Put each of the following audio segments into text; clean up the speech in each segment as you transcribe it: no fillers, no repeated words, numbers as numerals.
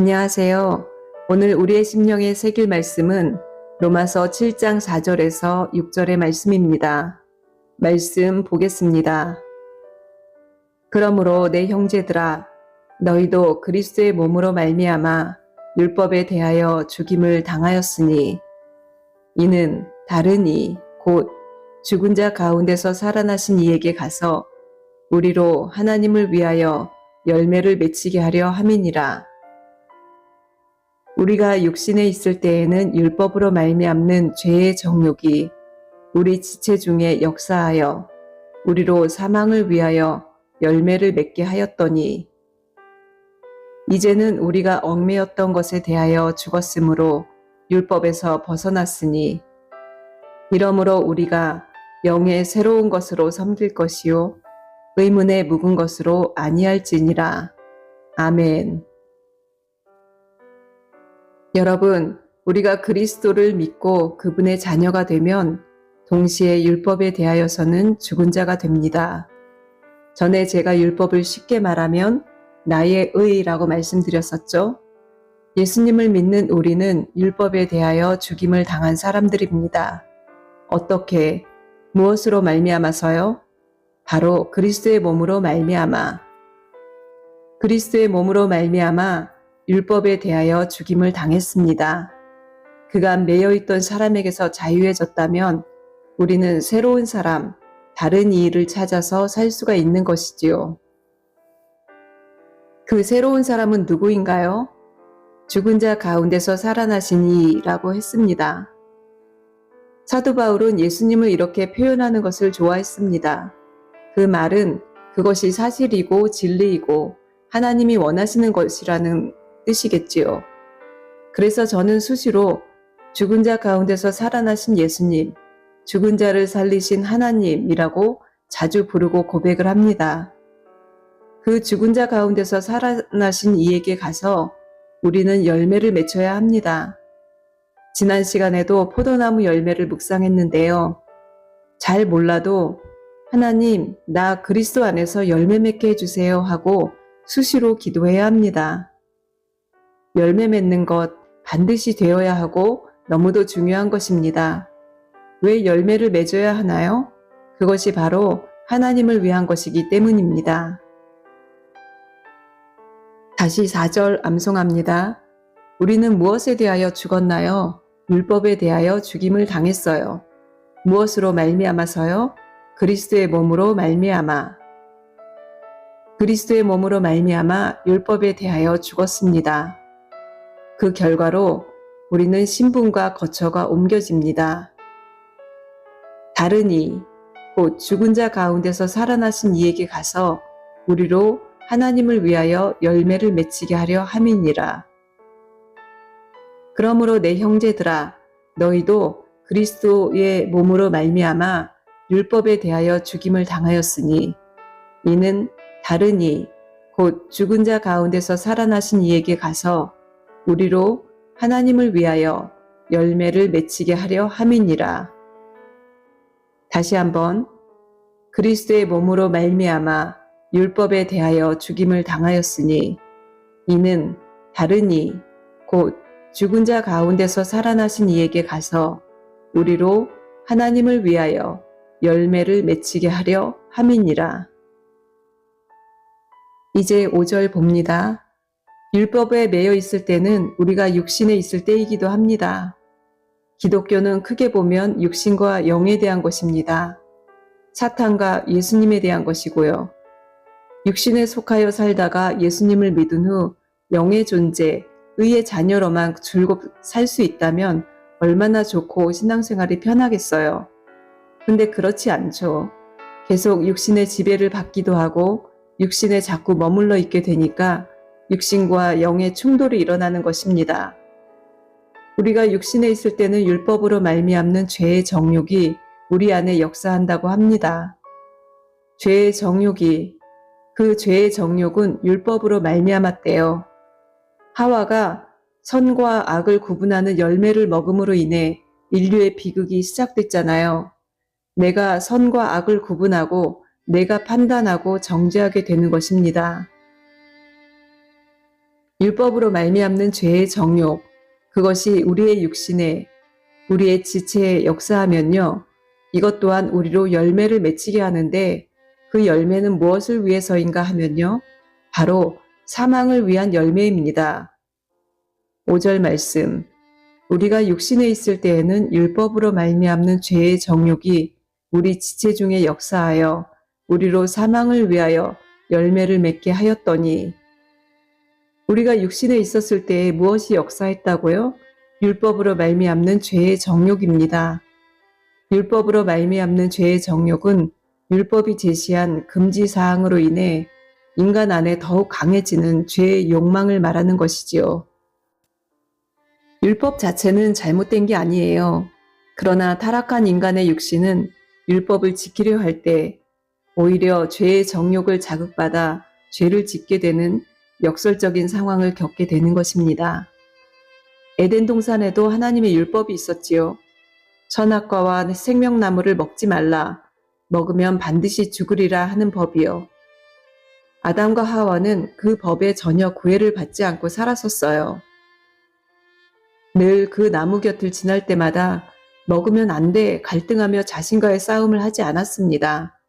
안녕하세요. 오늘 우리의 심령에 새길 말씀은 로마서 7장 4절에서 6절의 말씀입니다. 말씀 보겠습니다. 그러므로 내 형제들아, 너희도 그리스도의 몸으로 말미암아 율법에 대하여 죽임을 당하였으니 이는 다른 이 곧 죽은 자 가운데서 살아나신 이에게 가서 우리로 하나님을 위하여 열매를 맺히게 하려 함이니라. 우리가 육신에 있을 때에는 율법으로 말미암는 죄의 정욕이 우리 지체 중에 역사하여 우리로 사망을 위하여 열매를 맺게 하였더니 이제는 우리가 얽매였던 것에 대하여 죽었으므로 율법에서 벗어났으니 이러므로 우리가 영의 새로운 것으로 섬길 것이요 의문에 묵은 것으로 아니할지니라. 아멘. 여러분, 우리가 그리스도를 믿고 그분의 자녀가 되면 동시에 율법에 대하여서는 죽은 자가 됩니다. 전에 제가 율법을 쉽게 말하면 나의 의라고 말씀드렸었죠. 예수님을 믿는 우리는 율법에 대하여 죽임을 당한 사람들입니다. 어떻게, 무엇으로 말미암아서요? 바로 그리스도의 몸으로 말미암아. 그리스도의 몸으로 말미암아 율법에 대하여 죽임을 당했습니다. 그간 매여있던 사람에게서 자유해졌다면 우리는 새로운 사람, 다른 이를 찾아서 살 수가 있는 것이지요. 그 새로운 사람은 누구인가요? 죽은 자 가운데서 살아나신 이라고 했습니다. 사도 바울은 예수님을 이렇게 표현하는 것을 좋아했습니다. 그 말은 그것이 사실이고 진리이고 하나님이 원하시는 것이라는 뜻이겠지요. 그래서 저는 수시로 죽은 자 가운데서 살아나신 예수님, 죽은 자를 살리신 하나님이라고 자주 부르고 고백을 합니다. 그 죽은 자 가운데서 살아나신 이에게 가서 우리는 열매를 맺혀야 합니다. 지난 시간에도 포도나무 열매를 묵상했는데요. 잘 몰라도 하나님, 나 그리스도 안에서 열매 맺게 해주세요 하고 수시로 기도해야 합니다. 열매 맺는 것 반드시 되어야 하고 너무도 중요한 것입니다. 왜 열매를 맺어야 하나요? 그것이 바로 하나님을 위한 것이기 때문입니다. 다시 4절 암송합니다. 우리는 무엇에 대하여 죽었나요? 율법에 대하여 죽임을 당했어요. 무엇으로 말미암아서요? 그리스도의 몸으로 말미암아. 그리스도의 몸으로 말미암아 율법에 대하여 죽었습니다. 그 결과로 우리는 신분과 거처가 옮겨집니다. 다른 이, 곧 죽은 자 가운데서 살아나신 이에게 가서 우리로 하나님을 위하여 열매를 맺히게 하려 함이니라. 그러므로 내 형제들아, 너희도 그리스도의 몸으로 말미암아 율법에 대하여 죽임을 당하였으니 이는 다른 이, 곧 죽은 자 가운데서 살아나신 이에게 가서 우리로 하나님을 위하여 열매를 맺히게 하려 함이니라. 다시 한번 그리스도의 몸으로 말미암아 율법에 대하여 죽임을 당하였으니 이는 다른 이, 곧 죽은 자 가운데서 살아나신 이에게 가서 우리로 하나님을 위하여 열매를 맺히게 하려 함이니라. 이제 5절 봅니다. 율법에 매여 있을 때는 우리가 육신에 있을 때이기도 합니다. 기독교는 크게 보면 육신과 영에 대한 것입니다. 사탄과 예수님에 대한 것이고요. 육신에 속하여 살다가 예수님을 믿은 후 영의 존재, 의의 자녀로만 줄곧 살 수 있다면 얼마나 좋고 신앙생활이 편하겠어요. 근데 그렇지 않죠. 계속 육신의 지배를 받기도 하고 육신에 자꾸 머물러 있게 되니까 육신과 영의 충돌이 일어나는 것입니다. 우리가 육신에 있을 때는 율법으로 말미암는 죄의 정욕이 우리 안에 역사한다고 합니다. 죄의 정욕이, 그 죄의 정욕은 율법으로 말미암았대요. 하와가 선과 악을 구분하는 열매를 먹음으로 인해 인류의 비극이 시작됐잖아요. 내가 선과 악을 구분하고 내가 판단하고 정죄하게 되는 것입니다. 율법으로 말미암는 죄의 정욕, 그것이 우리의 육신에, 우리의 지체에 역사하면요. 이것 또한 우리로 열매를 맺히게 하는데 그 열매는 무엇을 위해서인가 하면요. 바로 사망을 위한 열매입니다. 5절 말씀. 우리가 육신에 있을 때에는 율법으로 말미암는 죄의 정욕이 우리 지체 중에 역사하여 우리로 사망을 위하여 열매를 맺게 하였더니, 우리가 육신에 있었을 때에 무엇이 역사했다고요? 율법으로 말미암는 죄의 정욕입니다. 율법으로 말미암는 죄의 정욕은 율법이 제시한 금지 사항으로 인해 인간 안에 더욱 강해지는 죄의 욕망을 말하는 것이지요. 율법 자체는 잘못된 게 아니에요. 그러나 타락한 인간의 육신은 율법을 지키려 할 때 오히려 죄의 정욕을 자극받아 죄를 짓게 되는 역설적인 상황을 겪게 되는 것입니다. 에덴 동산에도 하나님의 율법이 있었지요. 선악과와 생명나무를 먹지 말라. 먹으면 반드시 죽으리라 하는 법이요. 아담과 하와는 그 법에 전혀 구애를 받지 않고 살았었어요. 늘 그 나무 곁을 지날 때마다 먹으면 안 돼 갈등하며 자신과의 싸움을 하지 않았습니다.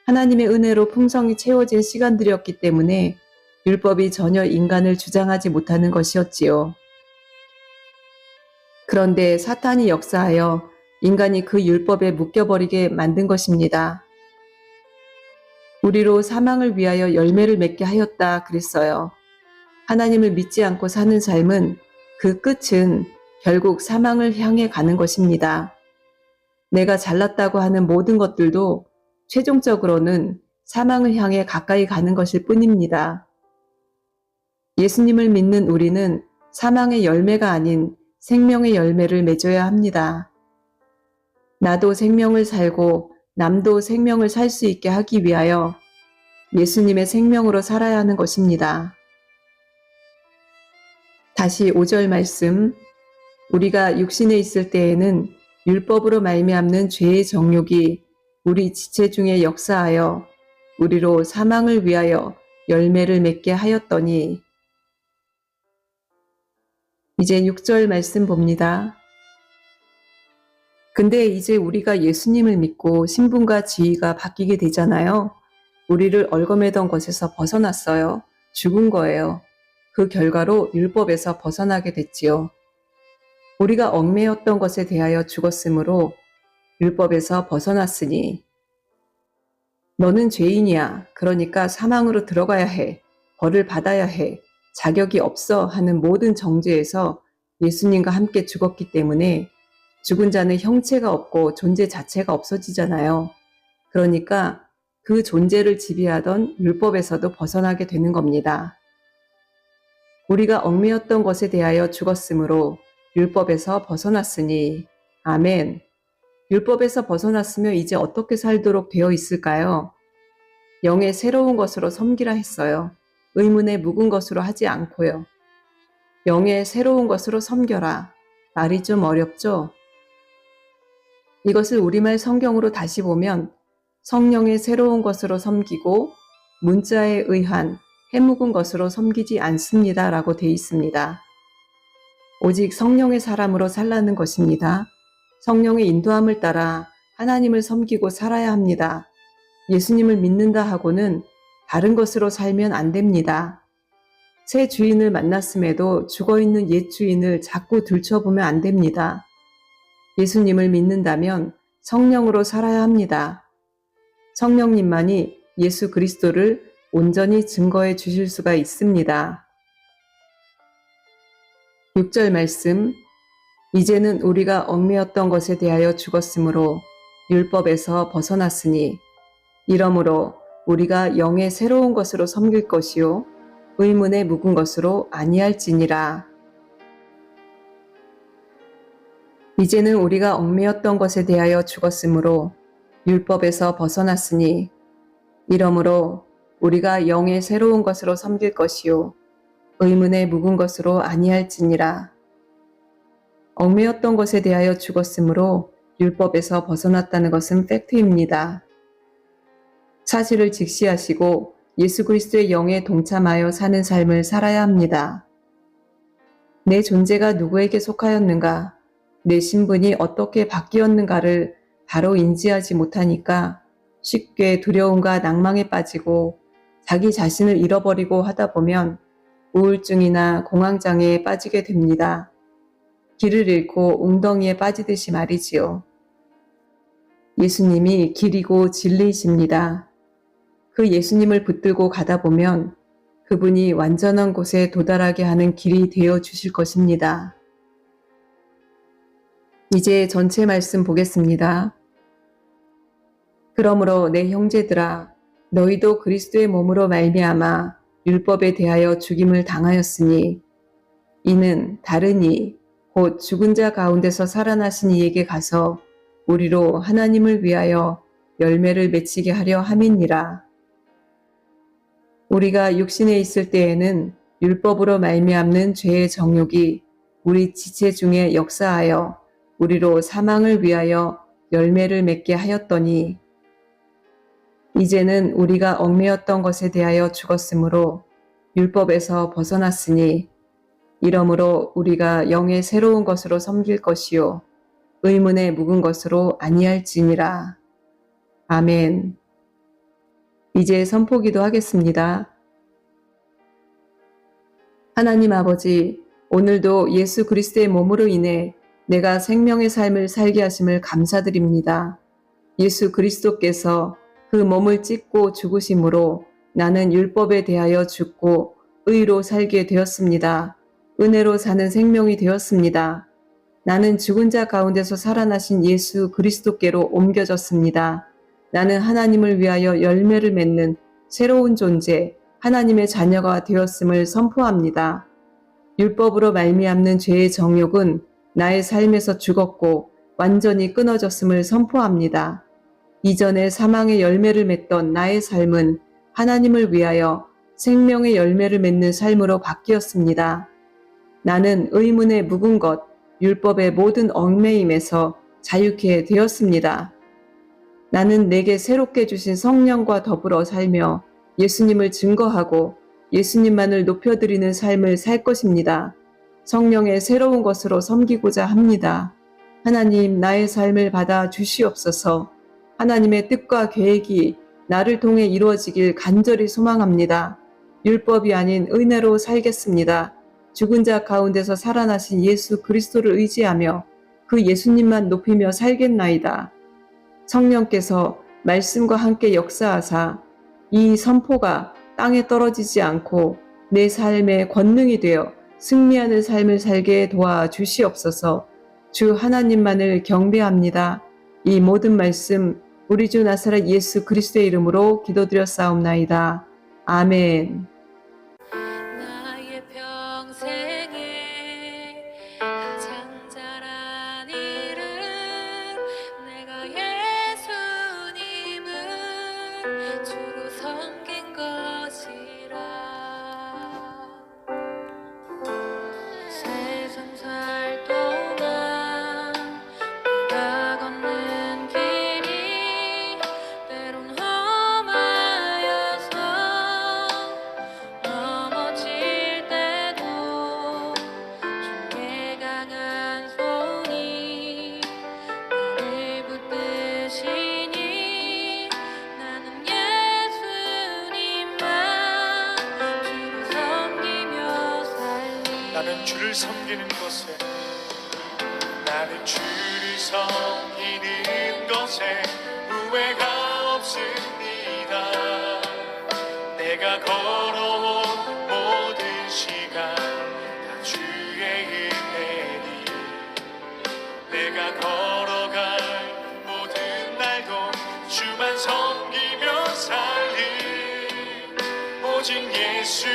하나님의 은혜로 풍성히 채워진 시간들이었기 때문에 율법이 전혀 인간을 주장하지 못하는 것이었지요. 그런데 사탄이 역사하여 인간이 그 율법에 묶여버리게 만든 것입니다. 우리로 사망을 위하여 열매를 맺게 하였다 그랬어요. 하나님을 믿지 않고 사는 삶은 그 끝은 결국 사망을 향해 가는 것입니다. 내가 잘났다고 하는 모든 것들도 최종적으로는 사망을 향해 가까이 가는 것일 뿐입니다. 예수님을 믿는 우리는 사망의 열매가 아닌 생명의 열매를 맺어야 합니다. 나도 생명을 살고 남도 생명을 살 수 있게 하기 위하여 예수님의 생명으로 살아야 하는 것입니다. 다시 5절 말씀. 우리가 육신에 있을 때에는 율법으로 말미암는 죄의 정욕이 우리 지체 중에 역사하여 우리로 사망을 위하여 열매를 맺게 하였더니, 이제 6절 말씀 봅니다. 근데 이제 우리가 예수님을 믿고 신분과 지위가 바뀌게 되잖아요. 우리를 얽어매던 것에서 벗어났어요. 죽은 거예요. 그 결과로 율법에서 벗어나게 됐지요. 우리가 얽매였던 것에 대하여 죽었으므로 율법에서 벗어났으니, 너는 죄인이야. 그러니까 사망으로 들어가야 해. 벌을 받아야 해. 자격이 없어 하는 모든 정죄에서 예수님과 함께 죽었기 때문에 죽은 자는 형체가 없고 존재 자체가 없어지잖아요. 그러니까 그 존재를 지배하던 율법에서도 벗어나게 되는 겁니다. 우리가 얽매였던 것에 대하여 죽었으므로 율법에서 벗어났으니, 아멘. 율법에서 벗어났으며 이제 어떻게 살도록 되어 있을까요? 영의 새로운 것으로 섬기라 했어요. 의문의 묵은 것으로 하지 않고요. 영의 새로운 것으로 섬겨라. 말이 좀 어렵죠? 이것을 우리말 성경으로 다시 보면 성령의 새로운 것으로 섬기고 문자에 의한 해묵은 것으로 섬기지 않습니다 라고 되어 있습니다. 오직 성령의 사람으로 살라는 것입니다. 성령의 인도함을 따라 하나님을 섬기고 살아야 합니다. 예수님을 믿는다 하고는 다른 것으로 살면 안 됩니다. 새 주인을 만났음에도 죽어있는 옛 주인을 자꾸 들춰보면 안 됩니다. 예수님을 믿는다면 성령으로 살아야 합니다. 성령님만이 예수 그리스도를 온전히 증거해 주실 수가 있습니다. 6절 말씀. 이제는 우리가 얽매였던 것에 대하여 죽었으므로 율법에서 벗어났으니, 이러므로 우리가 영의 새로운 것으로 섬길 것이요 의문의 묵은 것으로 아니할지니라. 이제는 우리가 얽매였던 것에 대하여 죽었으므로 율법에서 벗어났으니, 이러므로 우리가 영의 새로운 것으로 섬길 것이요 의문의 묵은 것으로 아니할지니라. 얽매였던 것에 대하여 죽었으므로 율법에서 벗어났다는 것은 팩트입니다. 사실을 직시하시고 예수 그리스도의 영에 동참하여 사는 삶을 살아야 합니다. 내 존재가 누구에게 속하였는가, 내 신분이 어떻게 바뀌었는가를 바로 인지하지 못하니까 쉽게 두려움과 낭망에 빠지고 자기 자신을 잃어버리고 하다 보면 우울증이나 공황장애에 빠지게 됩니다. 길을 잃고 웅덩이에 빠지듯이 말이지요. 예수님이 길이고 진리이십니다. 그 예수님을 붙들고 가다 보면 그분이 완전한 곳에 도달하게 하는 길이 되어 주실 것입니다. 이제 전체 말씀 보겠습니다. 그러므로 내 형제들아, 너희도 그리스도의 몸으로 말미암아 율법에 대하여 죽임을 당하였으니 이는 다른 이, 곧 죽은 자 가운데서 살아나신 이에게 가서 우리로 하나님을 위하여 열매를 맺히게 하려 함이니라. 우리가 육신에 있을 때에는 율법으로 말미암는 죄의 정욕이 우리 지체 중에 역사하여 우리로 사망을 위하여 열매를 맺게 하였더니 이제는 우리가 얽매였던 것에 대하여 죽었으므로 율법에서 벗어났으니 이러므로 우리가 영의 새로운 것으로 섬길 것이요 의문에 묵은 것으로 아니할지니라. 아멘. 이제 선포기도 하겠습니다. 하나님 아버지, 오늘도 예수 그리스도의 몸으로 인해 내가 생명의 삶을 살게 하심을 감사드립니다. 예수 그리스도께서 그 몸을 찢고 죽으심으로 나는 율법에 대하여 죽고 의로 살게 되었습니다. 은혜로 사는 생명이 되었습니다. 나는 죽은 자 가운데서 살아나신 예수 그리스도께로 옮겨졌습니다. 나는 하나님을 위하여 열매를 맺는 새로운 존재, 하나님의 자녀가 되었음을 선포합니다. 율법으로 말미암는 죄의 정욕은 나의 삶에서 죽었고 완전히 끊어졌음을 선포합니다. 이전에 사망의 열매를 맺던 나의 삶은 하나님을 위하여 생명의 열매를 맺는 삶으로 바뀌었습니다. 나는 의문에 묵은 것, 율법의 모든 얽매임에서 자유케 되었습니다. 나는 내게 새롭게 주신 성령과 더불어 살며 예수님을 증거하고 예수님만을 높여드리는 삶을 살 것입니다. 성령의 새로운 것으로 섬기고자 합니다. 하나님, 나의 삶을 받아 주시옵소서. 하나님의 뜻과 계획이 나를 통해 이루어지길 간절히 소망합니다. 율법이 아닌 은혜로 살겠습니다. 죽은 자 가운데서 살아나신 예수 그리스도를 의지하며 그 예수님만 높이며 살겠나이다. 성령께서 말씀과 함께 역사하사 이 선포가 땅에 떨어지지 않고 내 삶의 권능이 되어 승리하는 삶을 살게 도와주시옵소서. 주 하나님만을 경배합니다. 이 모든 말씀 우리 주 나사렛 예수 그리스도의 이름으로 기도드렸사옵나이다. 아멘. 나의 평생에 가장 잘한 일은 내가 예수님을 주로 섬긴 것이라. 세상 살 동안 내가 걷는 길이 때론 험하여서 넘어질 때도 주의 강한 손이 나를 붙드시니 나는 예수님만 주로 섬기며 살리. 나는 주를 섬기는 것에 나는 주를 섬기는 것에 후회가 없습니다. 내가 걸어온 모든 시간 다 주의 은혜니 내가 걸어갈 모든 날도 주만 섬기며 살리 오직 예수